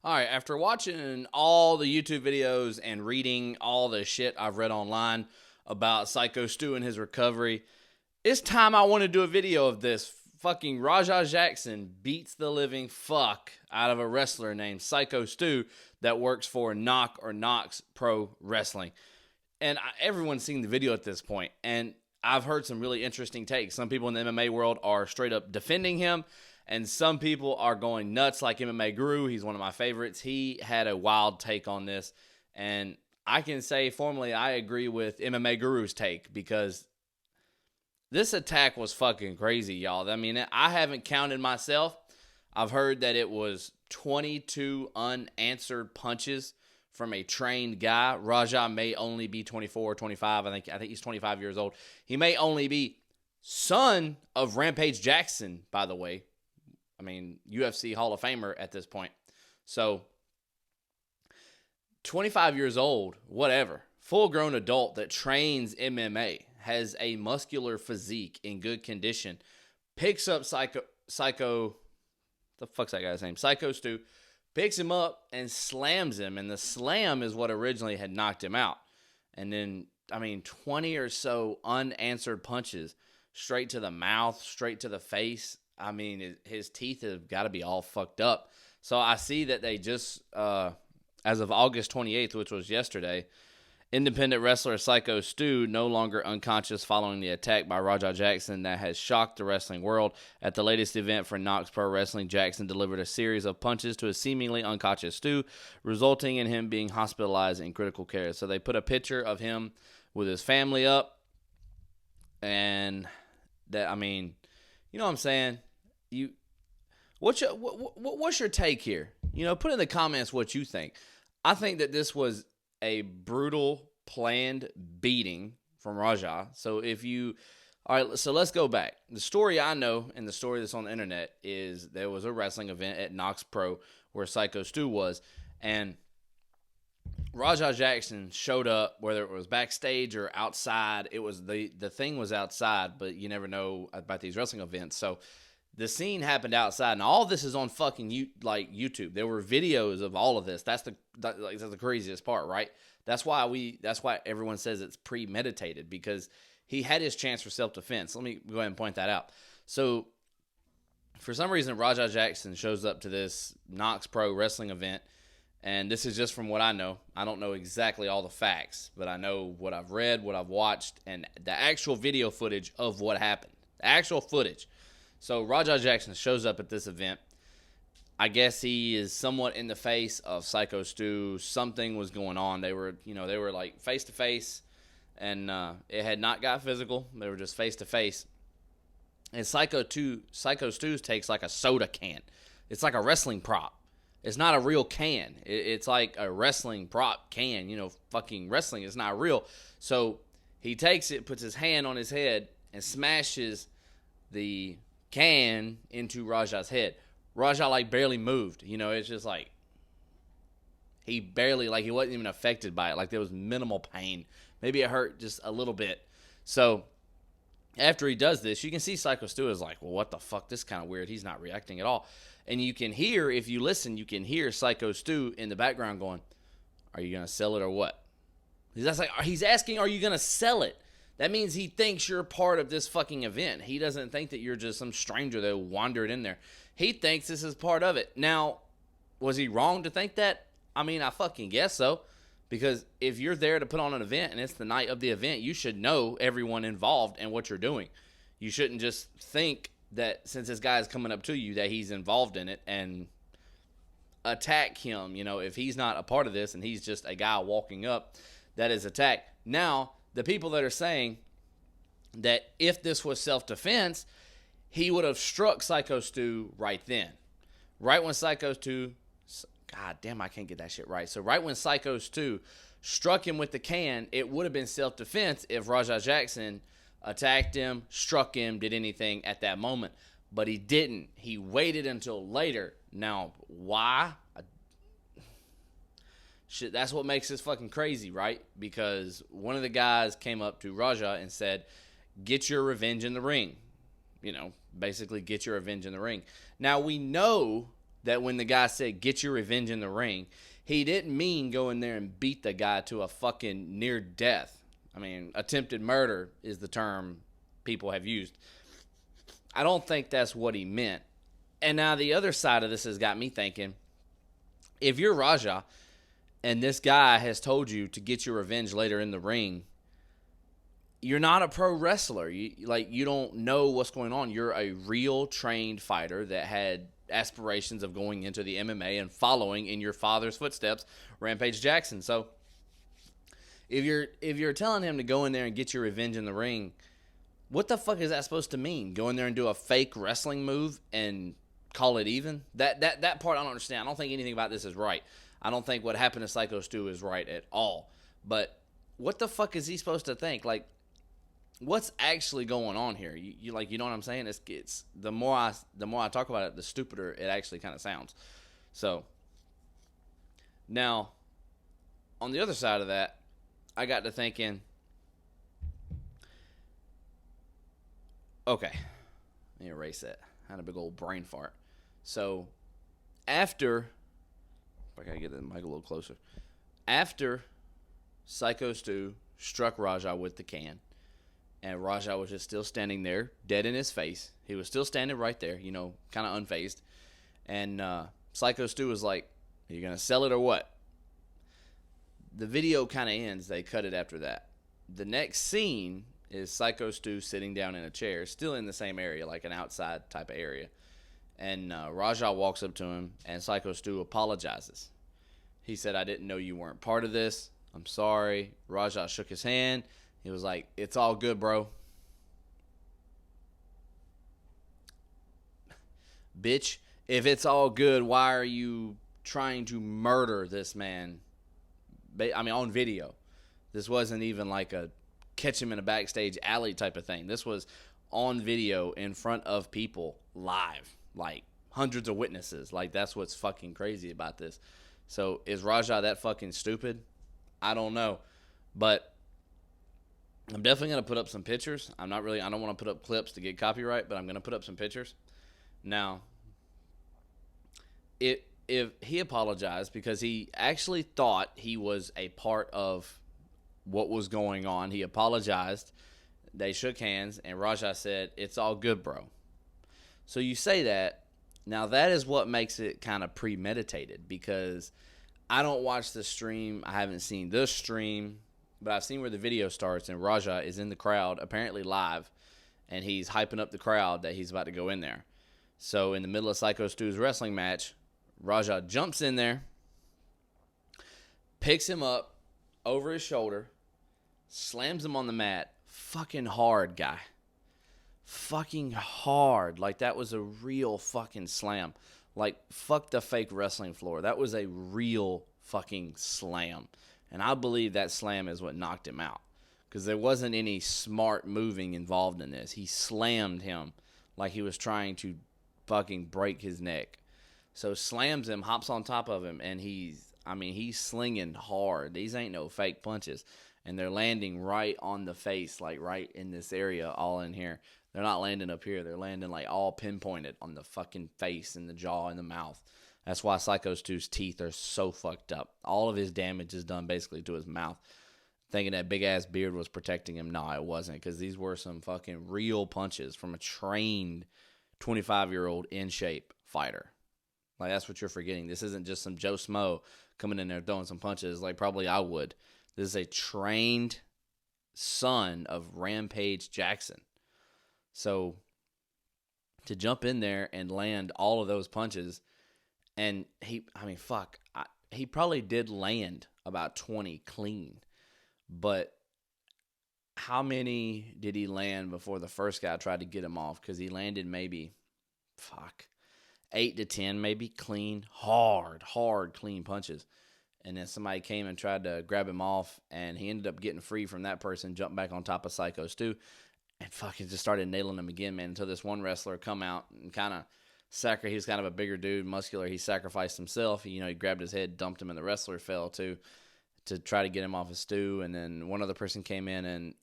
All right, after watching all the YouTube videos and reading all the shit I've read online about Psycho Stu and his recovery, it's time I want to do a video of this. Fucking Rajah Jackson beats the living fuck out of a wrestler named Psycho Stu that works for Knock or Knox Pro Wrestling. And everyone's seen the video at this point, and I've heard some really interesting takes. Some people in the MMA world are straight up defending him, and some people are going nuts like MMA Guru. He's one of my favorites. He had a wild take on this, and I can say formally I agree with MMA Guru's take because this attack was fucking crazy, y'all. I mean, I haven't counted myself. I've heard that it was 22 unanswered punches from a trained guy. Rajah may only be 24 or 25. I think he's 25 years old. He may only be son of Rampage Jackson, by the way. I mean, UFC Hall of Famer at this point. So, 25 years old, whatever. Full-grown adult that trains MMA, has a muscular physique in good condition, picks up Psycho, the fuck's that guy's name? Psycho Stu, picks him up and slams him, and the slam is what originally had knocked him out. And then, 20 or so unanswered punches, straight to the mouth, straight to the face. I mean, his teeth have got to be all fucked up. So I see that they just, as of August 28th, which was yesterday, independent wrestler Psycho Stu no longer unconscious following the attack by Rajah Jackson that has shocked the wrestling world. At the latest event for Knox Pro Wrestling, Jackson delivered a series of punches to a seemingly unconscious Stu, resulting in him being hospitalized in critical care. So they put a picture of him with his family up, and that, you know what I'm saying? What's your take here? Put in the comments what you think. I think that this was a brutal, planned beating from Rajah. So all right, so let's go back. The story I know and the story that's on the internet is there was a wrestling event at Knox Pro where Psycho Stu was, and Rajah Jackson showed up, whether it was backstage or outside. It was the thing was outside, but you never know about these wrestling events. So the scene happened outside, and all this is on fucking YouTube. There were videos of all of this. That's the craziest part, right? That's why everyone says it's premeditated, because he had his chance for self-defense. Let me go ahead and point that out. So, for some reason, Rajah Jackson shows up to this Knox Pro Wrestling event, and this is just from what I know. I don't know exactly all the facts, but I know what I've read, what I've watched, and the actual video footage of what happened. The actual footage. So Rajah Jackson shows up at this event. I guess he is somewhat in the face of Psycho Stu. Something was going on. They were like face to face, and it had not got physical. They were just face to face. And Psycho Stu takes like a soda can. It's like a wrestling prop. It's not a real can. It's like a wrestling prop can. Fucking wrestling is not real. So he takes it, puts his hand on his head, and smashes the can into Rajah's head. Rajah barely moved. It's just like he wasn't even affected by it. Like there was minimal pain. Maybe it hurt just a little bit. So after he does this, you can see Psycho Stu is like, well, what the fuck? This is kind of weird. He's not reacting at all. And you can hear, if you listen, you can hear Psycho Stu in the background going, are you going to sell it or what? He's asking, are you going to sell it? That means he thinks you're part of this fucking event. He doesn't think that you're just some stranger that wandered in there. He thinks this is part of it. Now, was he wrong to think that? I fucking guess so. Because if you're there to put on an event and it's the night of the event, you should know everyone involved and what you're doing. You shouldn't just think that since this guy is coming up to you that he's involved in it and attack him. If he's not a part of this and he's just a guy walking up, that is attack. Now, the people that are saying that if this was self-defense, he would have struck Psycho Stu right then. Right when Psycho Stu, God damn, I can't get that shit right. So right when Psycho Stu struck him with the can, it would have been self-defense if Rajah Jackson attacked him, struck him, did anything at that moment. But he didn't. He waited until later. Now, why? Shit, that's what makes this fucking crazy, right? Because one of the guys came up to Rajah and said, get your revenge in the ring. Basically get your revenge in the ring. Now, we know that when the guy said, get your revenge in the ring, he didn't mean go in there and beat the guy to a fucking near death. I mean, attempted murder is the term people have used. I don't think that's what he meant. And now the other side of this has got me thinking, if you're Raja and this guy has told you to get your revenge later in the ring, you're not a pro wrestler. You don't know what's going on. You're a real trained fighter that had aspirations of going into the MMA and following in your father's footsteps, Rampage Jackson. So if you're telling him to go in there and get your revenge in the ring, what the fuck is that supposed to mean? Go in there and do a fake wrestling move and call it even? That part I don't understand. I don't think anything about this is right. I don't think what happened to Psycho Stu is right at all. But what the fuck is he supposed to think? Like, what's actually going on here? You know what I'm saying? It's the more I talk about it, the stupider it actually kind of sounds. So now, on the other side of that, I got to thinking, okay, let me erase that. I had a big old brain fart. So after, I gotta get the mic a little closer. After Psycho Stu struck Raja with the can, and Raja was just still standing there, dead in his face. He was still standing right there, kind of unfazed. And Psycho Stu was like, are you going to sell it or what? The video kind of ends. They cut it after that. The next scene is Psycho Stu sitting down in a chair, still in the same area, like an outside type of area. And Raja walks up to him, and Psycho Stu apologizes. He said, I didn't know you weren't part of this. I'm sorry. Raja shook his hand. He was like, it's all good, bro. Bitch, if it's all good, why are you trying to murder this man? I mean, on video. This wasn't even like a catch him in a backstage alley type of thing. This was on video in front of people live, like hundreds of witnesses. Like, that's what's fucking crazy about this. So is Raja that fucking stupid? I don't know. But I'm definitely going to put up some pictures. I don't want to put up clips to get copyright, but I'm going to put up some pictures. Now, if he apologized because he actually thought he was a part of what was going on, he apologized. They shook hands, and Raja said, it's all good, bro. So you say that. Now, that is what makes it kind of premeditated, because I don't watch the stream. I haven't seen this stream. But I've seen where the video starts, and Raja is in the crowd, apparently live, and he's hyping up the crowd that he's about to go in there. So in the middle of Psycho Stu's wrestling match, Raja jumps in there, picks him up over his shoulder, slams him on the mat. Fucking hard, guy. Fucking hard. Like, that was a real fucking slam. Like, fuck the fake wrestling floor. That was a real fucking slam. And I believe that slam is what knocked him out, because there wasn't any smart moving involved in this. He slammed him like he was trying to fucking break his neck. So slams him, hops on top of him, and he's slinging hard. These ain't no fake punches. And they're landing right on the face, like right in this area, all in here. They're not landing up here. They're landing like all pinpointed on the fucking face and the jaw and the mouth. That's why Psycho Stu's teeth are so fucked up. All of his damage is done basically to his mouth. Thinking that big-ass beard was protecting him. No, it wasn't, because these were some fucking real punches from a trained 25-year-old in-shape fighter. Like, that's what you're forgetting. This isn't just some Joe Smo coming in there throwing some punches like probably I would. This is a trained son of Rampage Jackson. So to jump in there and land all of those punches... And he probably did land about 20 clean. But how many did he land before the first guy tried to get him off? Because he landed maybe, 8 to 10 maybe clean, hard, clean punches. And then somebody came and tried to grab him off, and he ended up getting free from that person, jumped back on top of Psycho Stu, and fucking just started nailing him again, man, until this one wrestler come out and kind of... he was kind of a bigger dude, muscular. He sacrificed himself. He grabbed his head, dumped him, and the wrestler fell to try to get him off his And then one other person came in, and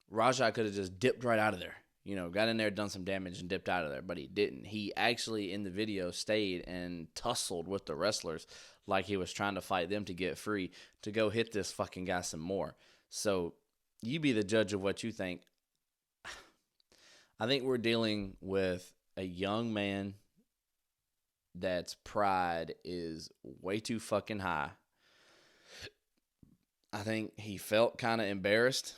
Raja could have just dipped right out of there. got in there, done some damage, and dipped out of there. But he didn't. He actually, in the video, stayed and tussled with the wrestlers like he was trying to fight them to get free to go hit this fucking guy some more. So you be the judge of what you think. I think we're dealing with a young man that's pride is way too fucking high. I think he felt kind of embarrassed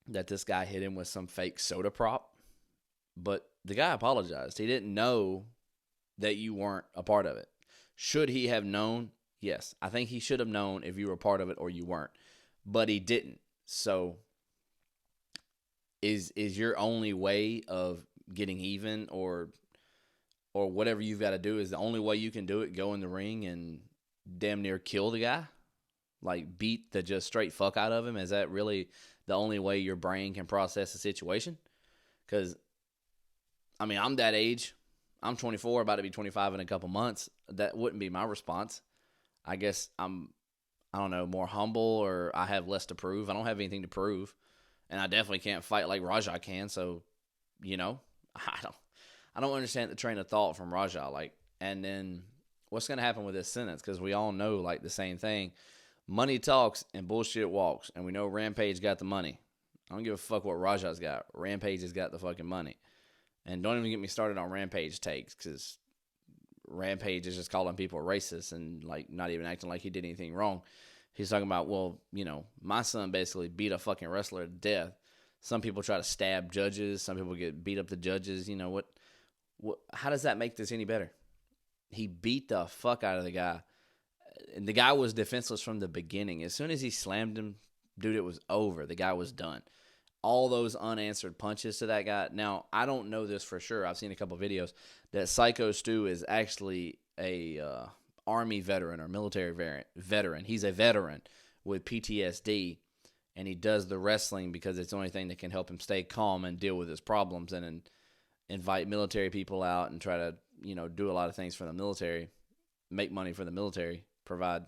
that this guy hit him with some fake soda prop. But the guy apologized. He didn't know that you weren't a part of it. Should he have known? Yes. I think he should have known if you were a part of it or you weren't. But he didn't. So is your only way of getting even or whatever you've got to do, is the only way you can do it, go in the ring and damn near kill the guy? Like beat the just straight fuck out of him? Is that really the only way your brain can process the situation? Because, I mean, I'm that age. I'm 24, about to be 25 in a couple months. That wouldn't be my response. I guess I don't know, more humble, or I have less to prove. I don't have anything to prove. And I definitely can't fight like Rajah can. So, I don't understand the train of thought from Rajah. Like, and then what's going to happen with this sentence? Because we all know, like, the same thing. Money talks and bullshit walks. And we know Rampage got the money. I don't give a fuck what Rajah's got. Rampage has got the fucking money. And don't even get me started on Rampage takes, because Rampage is just calling people racist and, like, not even acting like he did anything wrong. He's talking about, well, my son basically beat a fucking wrestler to death. Some people try to stab judges. Some people get beat up the judges. What? How does that make this any better? He beat the fuck out of the guy. And the guy was defenseless from the beginning. As soon as he slammed him, dude, it was over. The guy was done. All those unanswered punches to that guy. Now, I don't know this for sure. I've seen a couple videos that SYCHO Stu is actually a Army veteran or military veteran. He's a veteran with PTSD, and he does the wrestling because it's the only thing that can help him stay calm and deal with his problems, and invite military people out and try to, do a lot of things for the military, make money for the military, provide,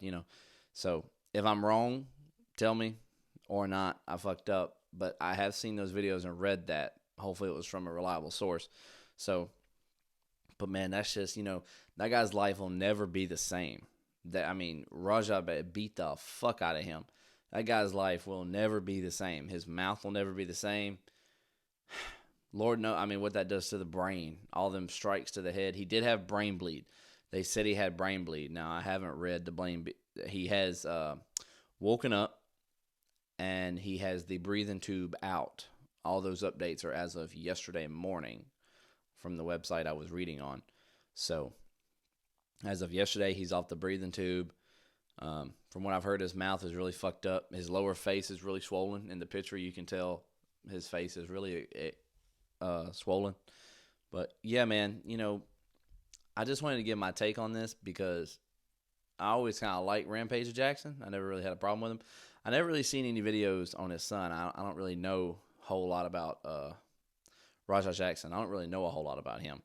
So if I'm wrong, tell me, or not, I fucked up. But I have seen those videos and read that. Hopefully it was from a reliable source. So, but man, that's just, that guy's life will never be the same. Rajah beat the fuck out of him. That guy's life will never be the same. His mouth will never be the same. Lord knows, what that does to the brain. All them strikes to the head. He did have brain bleed. They said he had brain bleed. Now, I haven't read the brain. He has woken up, and he has the breathing tube out. All those updates are as of yesterday morning from the website I was reading on. So, as of yesterday, he's off the breathing tube. From what I've heard, his mouth is really fucked up. His lower face is really swollen. In the picture, you can tell his face is really swollen. But, yeah, man, I just wanted to give my take on this because I always kind of liked Rampage Jackson. I never really had a problem with him. I never really seen any videos on his son. I don't really know a whole lot about Rajah Jackson. I don't really know a whole lot about him.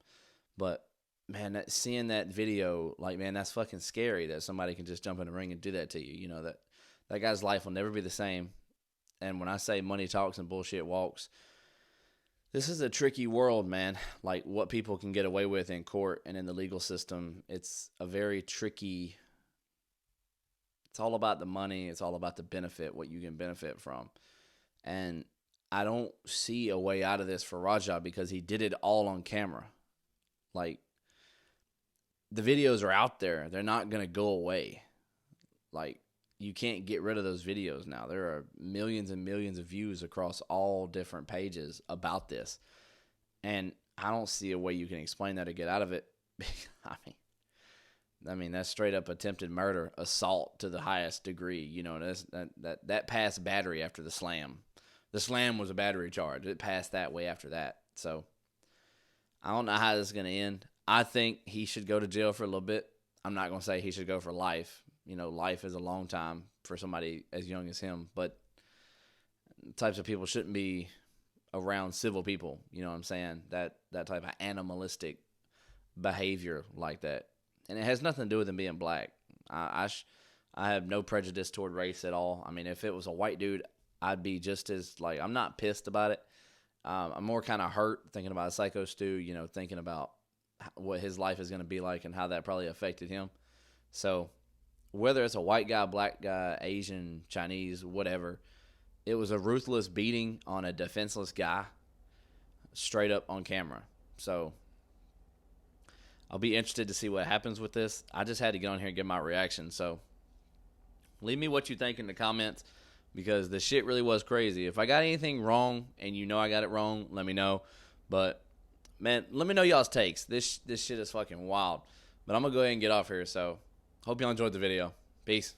But, man, seeing that video, like, man, that's fucking scary that somebody can just jump in the ring and do that to you. That guy's life will never be the same. And when I say money talks and bullshit walks, this is a tricky world, man. Like, what people can get away with in court and in the legal system, it's a very tricky. It's all about the money. It's all about the benefit, what you can benefit from. And I don't see a way out of this for Rajah because he did it all on camera. Like, the videos are out there. They're not going to go away. Like, you can't get rid of those videos now. There are millions and millions of views across all different pages about this. And I don't see a way you can explain that or get out of it. I mean, that's straight up attempted murder, assault to the highest degree. That passed battery after the slam. The slam was a battery charge. It passed that way after that. So I don't know how this is going to end. I think he should go to jail for a little bit. I'm not going to say he should go for life. Life is a long time for somebody as young as him. But types of people shouldn't be around civil people. You know what I'm saying? That type of animalistic behavior like that. And it has nothing to do with him being black. I have no prejudice toward race at all. I mean, if it was a white dude, I'd be just as, like, I'm not pissed about it. I'm more kind of hurt thinking about Psycho Stu, you know, thinking about what his life is going to be like and how that probably affected him. So whether it's a white guy, black guy, Asian, Chinese, whatever, it was a ruthless beating on a defenseless guy straight up on camera. So I'll be interested to see what happens with this. I just had to get on here and give my reaction. So leave me what you think in the comments, because the shit really was crazy. If I got anything wrong and you know I got it wrong, let me know. But, man, let me know y'all's takes. This shit is fucking wild. But I'm going to go ahead and get off here. So hope y'all enjoyed the video. Peace.